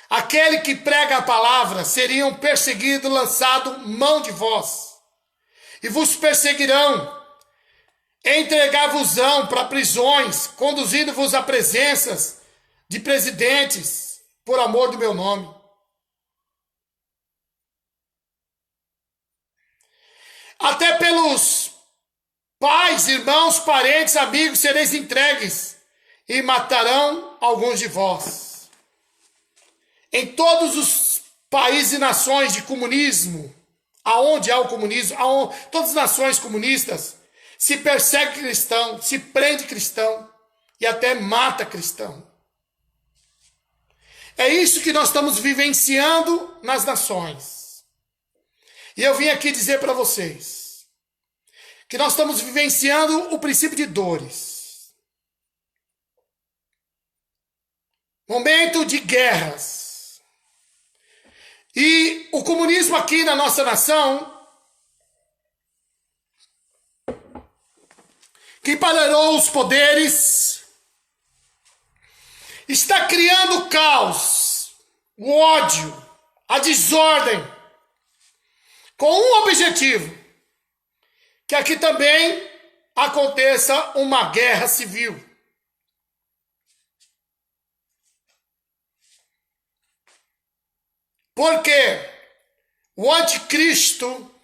aquele que prega a palavra, seriam perseguidos, lançado mão de vós, e vos perseguirão, entregar-vos-ão para prisões, conduzindo-vos a presenças de presidentes, por amor do meu nome. Até pelos pais, irmãos, parentes, amigos, sereis entregues, e matarão alguns de vós. Em todos os países e nações de comunismo, aonde há o comunismo, todas as nações comunistas, se persegue cristão, se prende cristão e até mata cristão. É isso que nós estamos vivenciando nas nações. E eu vim aqui dizer para vocês que nós estamos vivenciando o princípio de dores. Momento de guerras. E o comunismo aqui na nossa nação, que emparelhou os poderes, está criando o caos, o ódio, a desordem, com um objetivo, que aqui também aconteça uma guerra civil. Porque o anticristo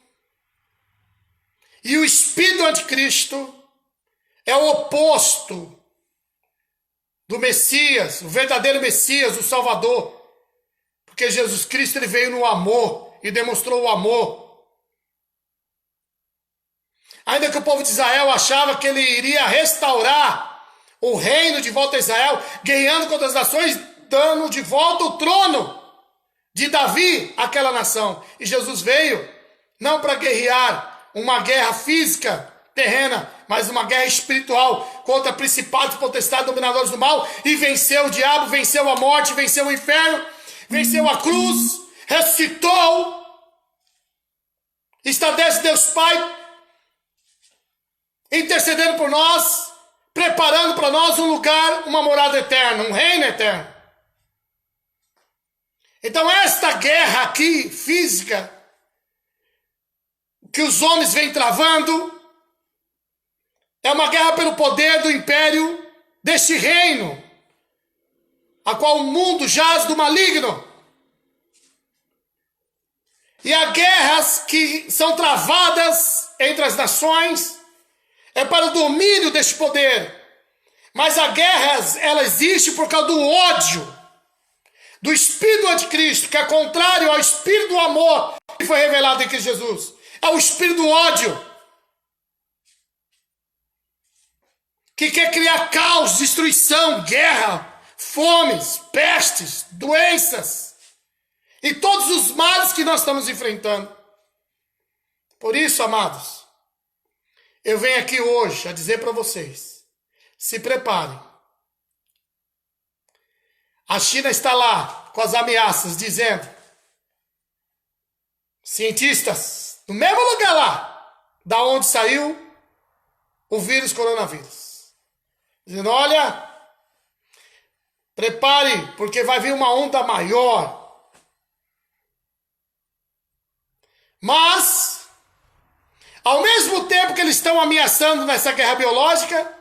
e o espírito do anticristo é o oposto do Messias, o verdadeiro Messias, o Salvador. Porque Jesus Cristo ele veio no amor e demonstrou o amor. Ainda que o povo de Israel achava que ele iria restaurar o reino de volta a Israel, guerreando contra as nações, dando de volta o trono de Davi àquela nação. E Jesus veio não para guerrear uma guerra física, terrena, mas uma guerra espiritual contra principados, potestades, dominadores do mal, e venceu o diabo, venceu a morte, venceu o inferno, venceu a cruz, ressuscitou, está desde Deus Pai, intercedendo por nós, preparando para nós um lugar, uma morada eterna, um reino eterno. Então esta guerra aqui, física, que os homens vêm travando, é uma guerra pelo poder do império deste reino, a qual o mundo jaz do maligno. E há guerras que são travadas entre as nações, é para o domínio deste poder. Mas a guerra, ela existe por causa do ódio, do espírito do anticristo, que é contrário ao espírito do amor que foi revelado em Cristo Jesus. É o espírito do ódio, que quer criar caos, destruição, guerra, fomes, pestes, doenças e todos os males que nós estamos enfrentando. Por isso, amados, eu venho aqui hoje a dizer para vocês, se preparem. A China está lá com as ameaças, dizendo, cientistas, no mesmo lugar lá, da onde saiu o vírus coronavírus, dizendo, olha, prepare, porque vai vir uma onda maior. Mas, ao mesmo tempo que eles estão ameaçando nessa guerra biológica,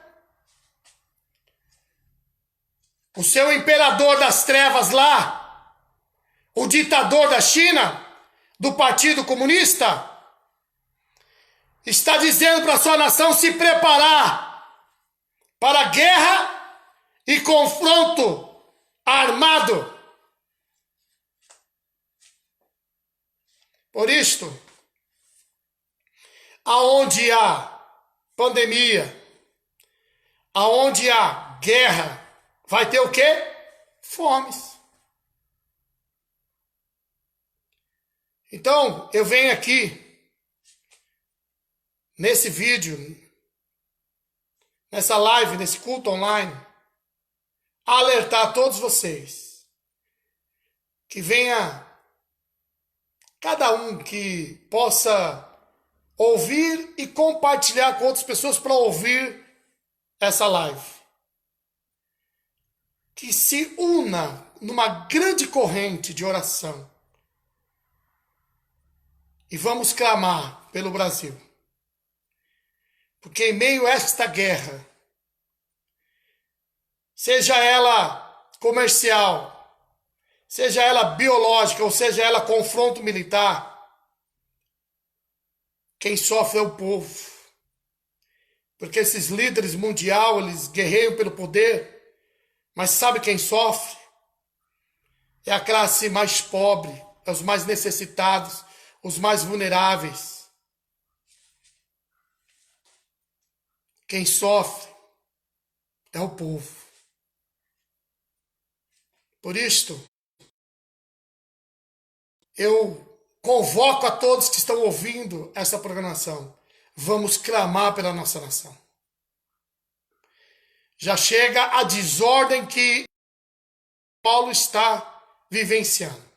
o seu imperador das trevas lá, o ditador da China, do Partido Comunista, está dizendo para a sua nação se preparar para guerra e confronto armado. Por isto, aonde há pandemia, aonde há guerra, vai ter o quê? Fomes. Então, eu venho aqui, nesse vídeo, nessa live, nesse culto online, alertar a todos vocês que venha cada um que possa ouvir e compartilhar com outras pessoas para ouvir essa live. Que se una numa grande corrente de oração e vamos clamar pelo Brasil. Porque em meio a esta guerra, seja ela comercial, seja ela biológica, ou seja ela confronto militar, quem sofre é o povo. Porque esses líderes mundiais, eles guerreiam pelo poder, mas sabe quem sofre? É a classe mais pobre, é os mais necessitados, os mais vulneráveis. Quem sofre é o povo. Por isto, eu convoco a todos que estão ouvindo essa programação. Vamos clamar pela nossa nação. Já chega a desordem que Paulo está vivenciando.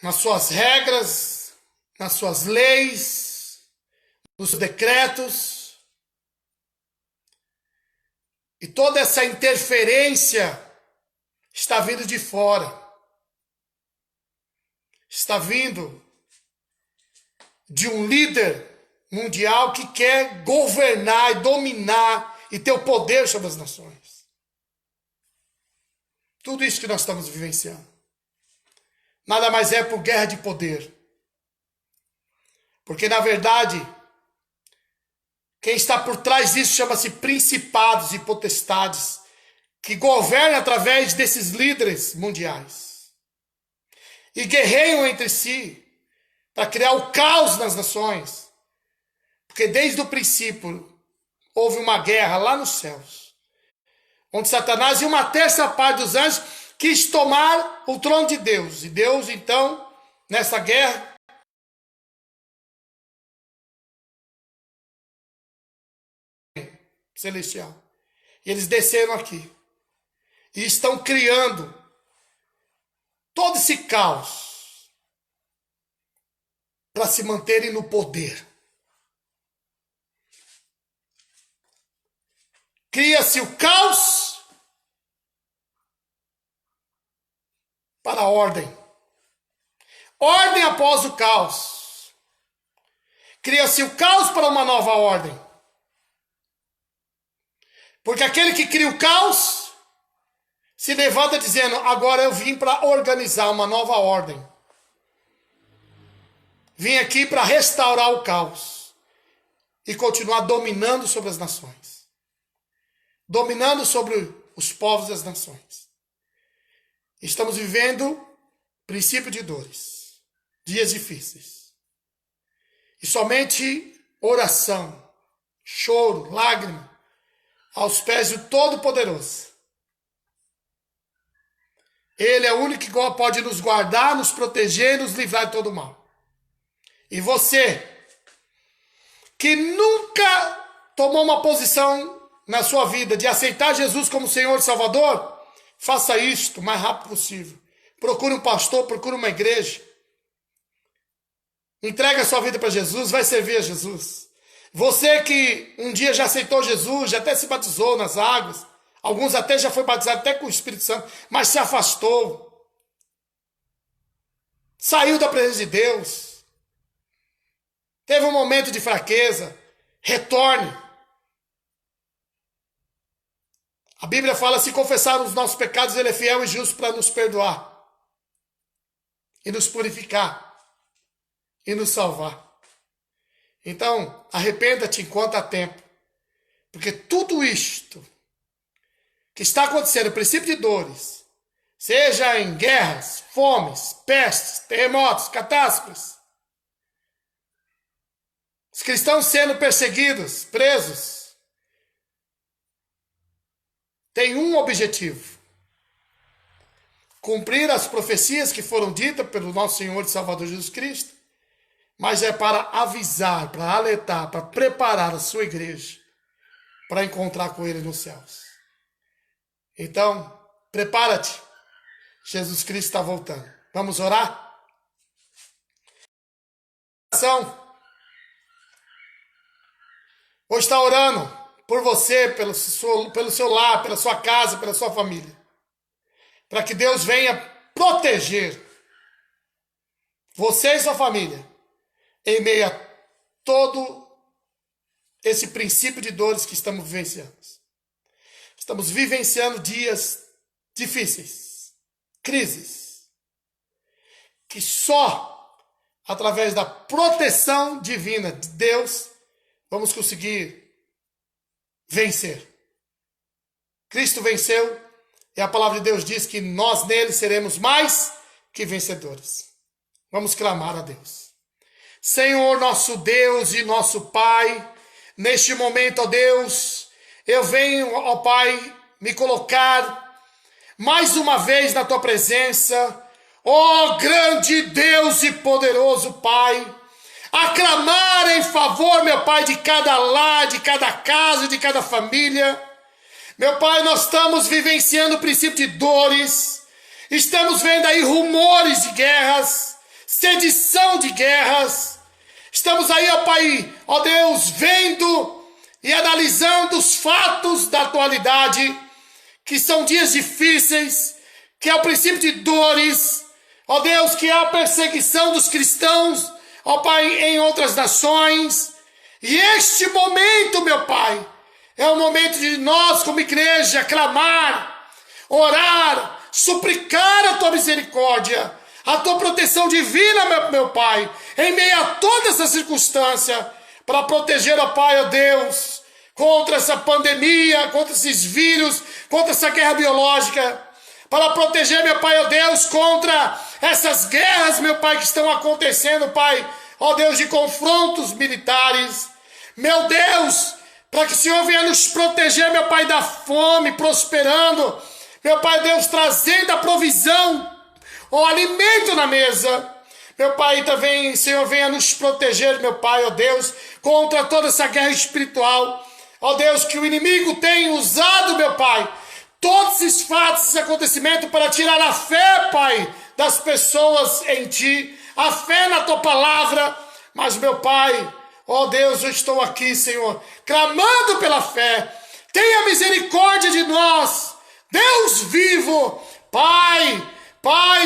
Nas suas regras, nas suas leis, nos decretos. E toda essa interferência está vindo de fora. Está vindo de um líder mundial que quer governar e dominar e ter o poder sobre as nações. Tudo isso que nós estamos vivenciando. Nada mais é por guerra de poder. Porque, na verdade, quem está por trás disso chama-se principados e potestades, que governam através desses líderes mundiais. E guerreiam entre si para criar o caos nas nações. Porque desde o princípio houve uma guerra lá nos céus, onde Satanás e uma terça parte dos anjos quis tomar o trono de Deus. E Deus, então, nessa guerra, celestial. E eles desceram aqui. E estão criando todo esse caos para se manterem no poder. Cria-se o caos para a ordem. Ordem após o caos. Cria-se o caos para uma nova ordem. Porque aquele que cria o caos se levanta dizendo: agora eu vim para organizar uma nova ordem. Vim aqui para restaurar o caos e continuar dominando sobre as nações. Dominando sobre os povos das nações. Estamos vivendo princípio de dores, dias difíceis. E somente oração, choro, lágrima, aos pés do Todo-Poderoso. Ele é o único que pode nos guardar, nos proteger e nos livrar de todo mal. E você, que nunca tomou uma posição na sua vida de aceitar Jesus como Senhor e Salvador, faça isto o mais rápido possível. Procure um pastor, procure uma igreja. Entregue a sua vida para Jesus, vai servir a Jesus. Você que um dia já aceitou Jesus, já até se batizou nas águas, alguns até já foi batizado até com o Espírito Santo, mas se afastou. Saiu da presença de Deus. Teve um momento de fraqueza. Retorne. A Bíblia fala: se confessarmos os nossos pecados, Ele é fiel e justo para nos perdoar. E nos purificar. E nos salvar. Então, arrependa-te enquanto há tempo. Porque tudo isto que está acontecendo, o princípio de dores, seja em guerras, fomes, pestes, terremotos, catástrofes, os cristãos sendo perseguidos, presos, tem um objetivo: cumprir as profecias que foram ditas pelo nosso Senhor e Salvador Jesus Cristo, mas é para avisar, para alertar, para preparar a sua igreja para encontrar com Ele nos céus. Então, prepara-te. Jesus Cristo está voltando. Vamos orar? Hoje está orando por você, pelo seu lar, pela sua casa, pela sua família. Para que Deus venha proteger você e sua família em meio a todo esse princípio de dores que estamos vivenciando. Estamos vivenciando dias difíceis, crises, que só através da proteção divina de Deus vamos conseguir vencer. Cristo venceu e a palavra de Deus diz que nós nele seremos mais que vencedores. Vamos clamar a Deus. Senhor, nosso Deus e nosso Pai, neste momento, ó Deus, eu venho, ó Pai, me colocar mais uma vez na Tua presença, ó grande Deus e poderoso Pai, a clamar em favor, meu Pai, de cada lar, de cada casa, de cada família. Meu Pai, nós estamos vivenciando o princípio de dores, estamos vendo aí rumores de guerras, sedição de guerras. Estamos aí, ó Pai, ó Deus, vendo e analisando os fatos da atualidade, que são dias difíceis, que é o princípio de dores, ó Deus, que é a perseguição dos cristãos, ó Pai, em outras nações. E este momento, meu Pai, é o momento de nós, como igreja, clamar, orar, suplicar a Tua misericórdia, a Tua proteção divina, meu Pai, em meio a toda essa circunstância, para proteger, ó Pai, ó Deus, contra essa pandemia, contra esses vírus, contra essa guerra biológica, para proteger, meu Pai, ó Deus, contra essas guerras, meu Pai, que estão acontecendo, Pai, ó Deus, de confrontos militares. Meu Deus, para que o Senhor venha nos proteger, meu Pai, da fome, prosperando, meu Pai Deus, trazendo a provisão, o alimento na mesa. Meu Pai, também, Senhor, venha nos proteger, meu Pai, ó Deus, contra toda essa guerra espiritual. Ó Deus, que o inimigo tem usado, meu Pai, todos esses fatos, esses acontecimentos para tirar a fé, Pai, das pessoas em Ti, a fé na Tua palavra. Mas, meu Pai, ó Deus, eu estou aqui, Senhor, clamando pela fé. Tenha misericórdia de nós, Deus vivo, Pai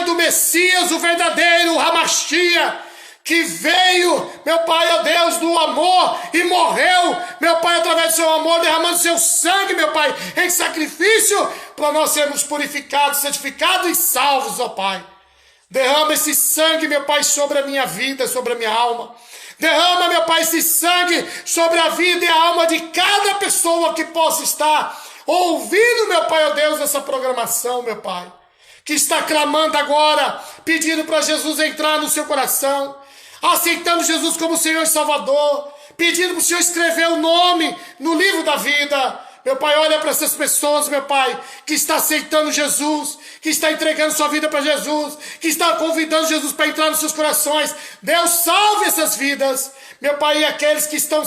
do Messias, o verdadeiro, o Hamashia, que veio, meu Pai, ó Deus, do amor e morreu, meu Pai, através do seu amor, derramando seu sangue, meu Pai, em sacrifício, para nós sermos purificados, santificados e salvos, ó Pai. Derrama esse sangue, meu Pai, sobre a minha vida, sobre a minha alma. Derrama, meu Pai, esse sangue sobre a vida e a alma de cada pessoa que possa estar ouvindo, meu Pai, ó Deus, essa programação, meu Pai, que está clamando agora, pedindo para Jesus entrar no seu coração, aceitando Jesus como Senhor e Salvador, pedindo para o Senhor escrever o nome no livro da vida. Meu Pai, olha para essas pessoas, meu Pai, que está aceitando Jesus, que está entregando sua vida para Jesus, que está convidando Jesus para entrar nos seus corações. Deus, salve essas vidas, meu Pai, e aqueles que estão,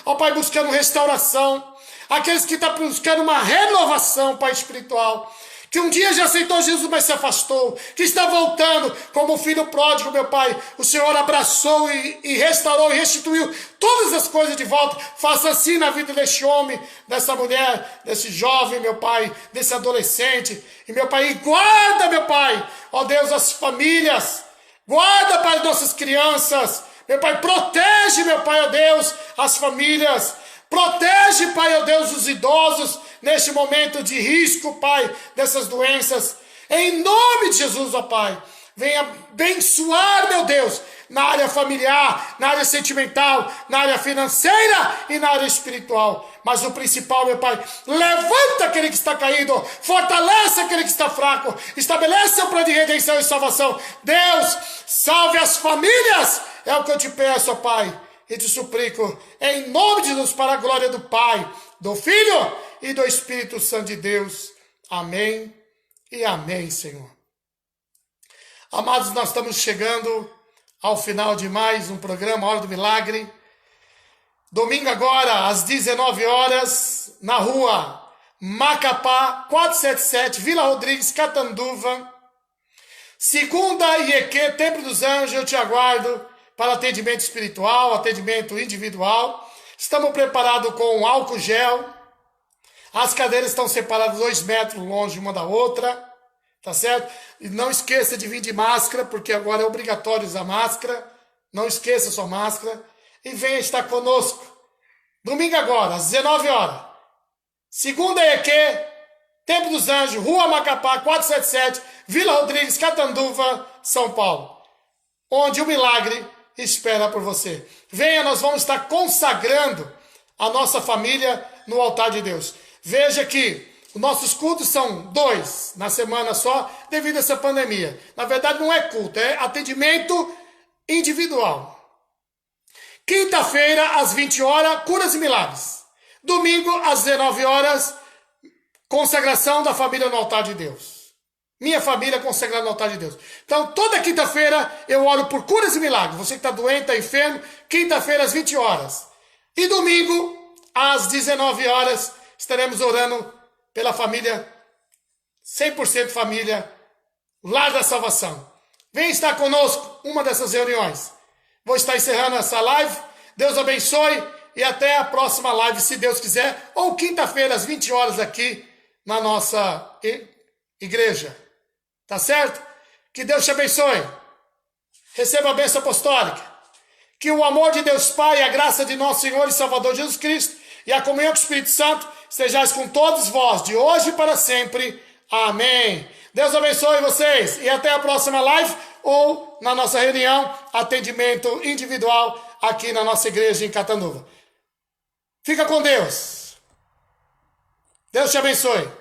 ó Pai, buscando restauração, aqueles que estão buscando uma renovação, Pai, espiritual, que um dia já aceitou Jesus, mas se afastou, que está voltando como o filho pródigo, meu Pai. O Senhor abraçou e restaurou e restituiu todas as coisas de volta. Faça assim na vida deste homem, dessa mulher, desse jovem, meu Pai, desse adolescente. E, meu Pai, guarda, meu Pai, ó Deus, as famílias. Guarda, Pai, nossas crianças. Meu Pai, protege, meu Pai, ó Deus, as famílias. Protege, Pai, ó Deus, os idosos neste momento de risco, Pai, dessas doenças. Em nome de Jesus, ó Pai, venha abençoar, meu Deus, na área familiar, na área sentimental, na área financeira e na área espiritual. Mas o principal, meu Pai, levanta aquele que está caído, fortalece aquele que está fraco, estabelece o plano de redenção e salvação. Deus, salve as famílias, é o que eu te peço, ó Pai. E te suplico, em nome de Jesus, para a glória do Pai, do Filho e do Espírito Santo de Deus. Amém e amém, Senhor. Amados, nós estamos chegando ao final de mais um programa, Hora do Milagre. Domingo agora, às 19 horas, na rua Macapá, 477, Vila Rodrigues, Catanduva. Segunda IEQ, Templo dos Anjos, eu te aguardo para atendimento espiritual, atendimento individual. Estamos preparados com álcool gel. As cadeiras estão separadas 2 metros longe uma da outra. Tá certo? E não esqueça de vir de máscara, porque agora é obrigatório usar máscara. Não esqueça sua máscara. E venha estar conosco. Domingo agora, às 19 horas. Segunda EQ, Templo dos Anjos, Rua Macapá, 477, Vila Rodrigues, Catanduva, São Paulo. Onde o milagre espera por você. Venha, nós vamos estar consagrando a nossa família no altar de Deus. Veja que os nossos cultos são 2 na semana só, devido a essa pandemia. Na verdade, não é culto, é atendimento individual. Quinta-feira, às 20 horas, curas e milagres. Domingo, às 19 horas, consagração da família no altar de Deus. Minha família consagrada no altar de Deus. Então, toda quinta-feira eu oro por curas e milagres. Você que está doente, está enfermo, quinta-feira às 20 horas. E domingo, às 19 horas, estaremos orando pela família, 100% família, Lar da Salvação. Vem estar conosco uma dessas reuniões. Vou estar encerrando essa live. Deus abençoe e até a próxima live, se Deus quiser. Ou quinta-feira às 20 horas aqui na nossa igreja. Tá certo? Que Deus te abençoe. Receba a bênção apostólica. Que o amor de Deus Pai, a graça de nosso Senhor e Salvador Jesus Cristo e a comunhão do Espírito Santo sejais com todos vós, de hoje e para sempre. Amém. Deus abençoe vocês e até a próxima live ou na nossa reunião, atendimento individual aqui na nossa igreja em Catanduva. Fica com Deus. Deus te abençoe.